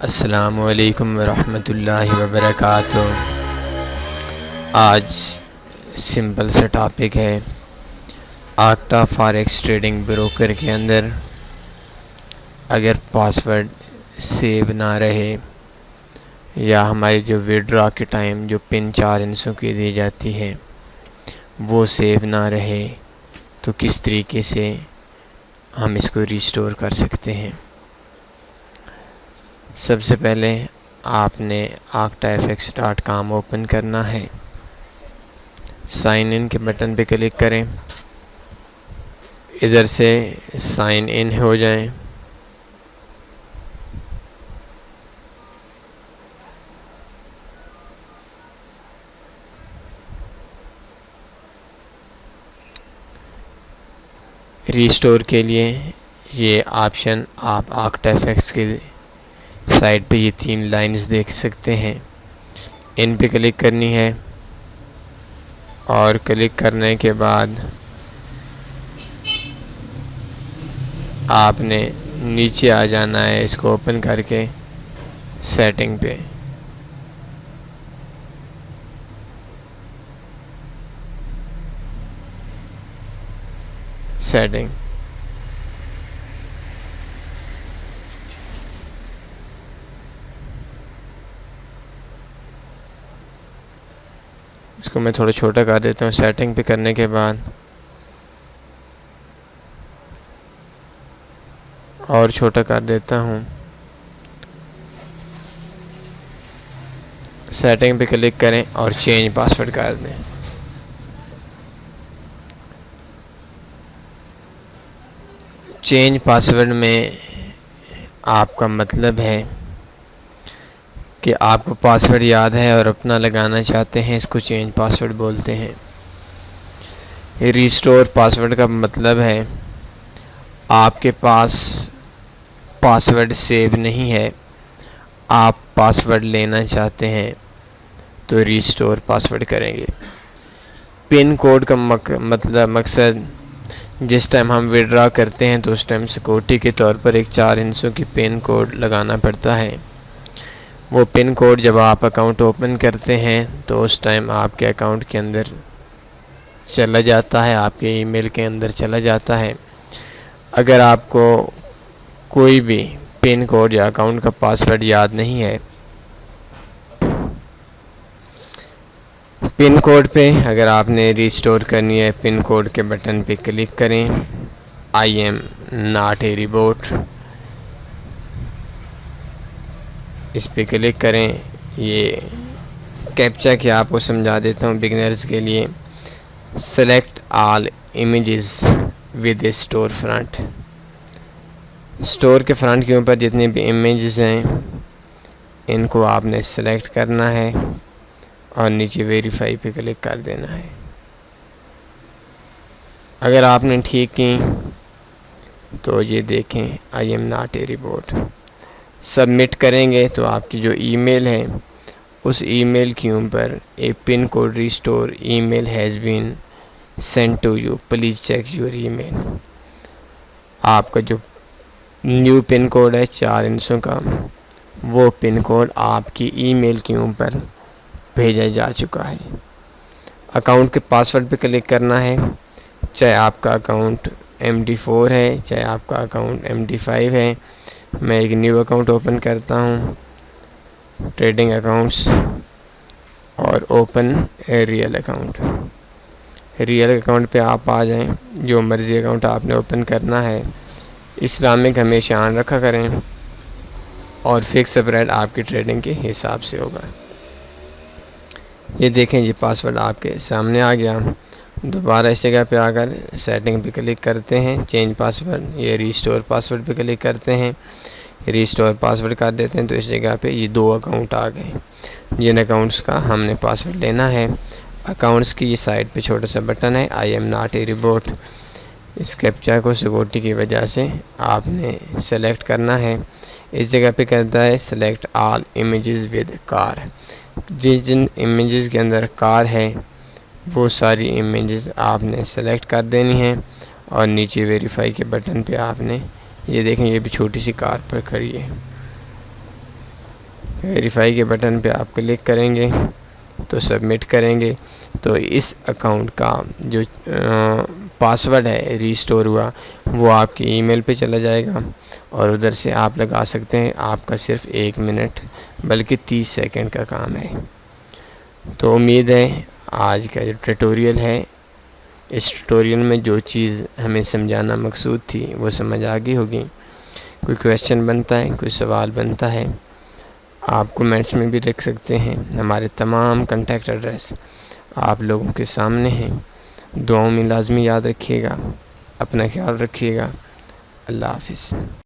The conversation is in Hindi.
अस्सलामुअलैकुम वरहमतुल्लाहि वबरकातुहू। आज सिंपल सा टॉपिक है, आक्टा फॉरेक्स ट्रेडिंग ब्रोकर के अंदर अगर पासवर्ड सेव ना रहे या हमारी जो विड्रॉ के टाइम जो पिन 4 इंचों की दी जाती है वो सेव ना रहे तो किस तरीके से हम इसको रिस्टोर कर सकते हैं। सबसे पहले आपने octafx.com ओपन करना है। साइन इन के बटन पे क्लिक करें, इधर से साइन इन हो जाएं। रिस्टोर के लिए ये ऑप्शन आप octafx के साइड पे ये 3 लाइंस देख सकते हैं, इन पे क्लिक करनी है और क्लिक करने के बाद आपने नीचे आ जाना है, इसको ओपन करके सेटिंग पे। सेटिंग इसको मैं थोड़ा छोटा कर देता हूँ। सेटिंग पे करने के बाद और छोटा कर देता हूँ। सेटिंग पे क्लिक करें और चेंज पासवर्ड कर दें। चेंज पासवर्ड में आपका मतलब है कि आपको पासवर्ड याद है और अपना लगाना चाहते हैं, इसको चेंज पासवर्ड बोलते हैं। रिस्टोर पासवर्ड का मतलब है आपके पास पासवर्ड सेव नहीं है, आप पासवर्ड लेना चाहते हैं तो रिस्टोर पासवर्ड करेंगे। पिन कोड का मतलब मकसद जिस टाइम हम विड्रॉ करते हैं तो उस टाइम सिक्योरिटी के तौर पर एक 4 इंचों की पिन कोड लगाना पड़ता है। वो पिन कोड जब आप अकाउंट ओपन करते हैं तो उस टाइम आपके अकाउंट के अंदर चला जाता है, आपके ईमेल के अंदर चला जाता है। अगर आपको कोई भी पिन कोड या अकाउंट का पासवर्ड याद नहीं है, पिन कोड पे अगर आपने रिस्टोर करनी है, पिन कोड के बटन पे क्लिक करें, I am not a robot, इस पे क्लिक करें। ये कैप्चा के आपको समझा देता हूँ बिगिनर्स के लिए। Select all images with A store front. Store के फ्रंट के ऊपर जितने भी इमेजेस हैं इनको आपने सेलेक्ट करना है और नीचे वेरीफाई पे क्लिक कर देना है। अगर आपने ठीक की तो ये देखें, I am not a robot. Submit करेंगे तो आपकी जो ईमेल है उस ईमेल के ऊपर a pin code restore email has been send to you, please check your email. आपका जो न्यू पिन कोड है 4 इंचों का, वो पिन कोड आपकी ईमेल के ऊपर भेजा जा चुका है। अकाउंट के पासवर्ड पे क्लिक करना है, चाहे आपका अकाउंट MD4 है, चाहे आपका अकाउंट MD5 है। मैं एक न्यू अकाउंट ओपन करता हूँ, ट्रेडिंग अकाउंट्स, और open a real account. Real account पे आप आ जाएं, जो मर्ज़ी अकाउंट आपने ओपन करना है। इस्लामिक हमेशा ऑन रखा करें और फिक्स स्प्रेड आपकी ट्रेडिंग के हिसाब से होगा। ये देखें, ये पासवर्ड आपके सामने आ गया। दोबारा इस जगह पे आकर सेटिंग पे क्लिक करते हैं, चेंज पासवर्ड, ये रिस्टोर पासवर्ड पे क्लिक करते हैं, रिस्टोर पासवर्ड कर देते हैं। तो इस जगह पे ये 2 अकाउंट आ गए जिन अकाउंट्स का हमने पासवर्ड लेना है। अकाउंट्स की ये साइड पे छोटा सा बटन है, I am not a robot. इस कैप्चा को सिक्योरिटी की वजह से आपने सेलेक्ट करना है। इस जगह पे कहता है select all images with car. जिन इमेजेस के अंदर कार है वो सारी इमेजेस आपने सेलेक्ट कर देनी है और नीचे वेरीफाई के बटन पे आपने, ये देखें, ये भी छोटी सी कार पर खड़ी है। वेरीफाई के बटन पे आप क्लिक करेंगे तो सबमिट करेंगे तो इस अकाउंट का जो पासवर्ड है रिस्टोर हुआ वो आपकी ईमेल पे चला जाएगा और उधर से आप लगा सकते हैं। आपका सिर्फ 1 मिनट बल्कि 30 सेकंड का काम है। तो उम्मीद है आज का जो ट्यूटोरियल है, इस ट्यूटोरियल में जो चीज़ हमें समझाना मकसूद थी वो समझ आ गई होगी। कोई क्वेश्चन बनता है, कोई सवाल बनता है, आप कमेंट्स में भी लिख सकते हैं। हमारे तमाम कॉन्टैक्ट एड्रेस आप लोगों के सामने हैं। दुआओं में लाजमी याद रखिएगा। अपना ख्याल रखिएगा। अल्लाह हाफिज़।